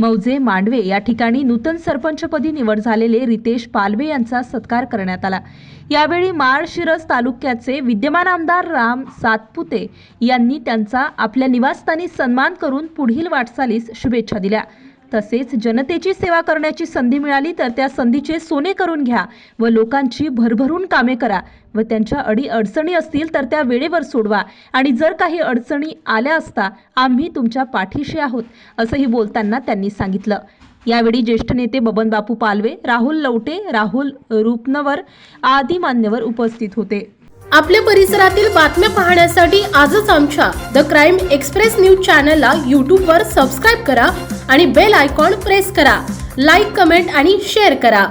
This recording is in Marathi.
मौजे मांडवे या ठिकाणी नूतन सरपंचपदी निवड झालेले रितेश पालवे यांचा सत्कार करण्यात आला। यावेळी माळशिरस तालुक्याचे विद्यमान आमदार राम सातपुते यांनी त्यांचा आपल्या निवासस्थानी सन्मान करून पुढील वाटचालीस शुभेच्छा दिल्या। तसेच जनतेची सेवा करण्याची संधी मिळाली तर त्या संधीचे सोने करून घ्या व लोकांची भरभरून कामे करा व त्यांच्या अडचणी असतील तर त्या वेळेवर सोडवा आणि जर काही अडचणी आल्या असता आम्ही तुमच्या पाठीशी आहोत असंही बोलताना त्यांनी सांगितलं। यावेळी ज्येष्ठ नेते बबन बापू पालवे, राहुल लवटे, राहुल रूपनवर आदी मान्यवर उपस्थित होते। आपल्या परिसरातील बातम्या पाहण्यासाठी आजच आमच्या द क्राइम एक्सप्रेस न्यूज चॅनलला YouTube वर सबस्क्राइब करा आणि बेल आयकॉन प्रेस करा। लाईक, कमेंट आणि शेअर करा।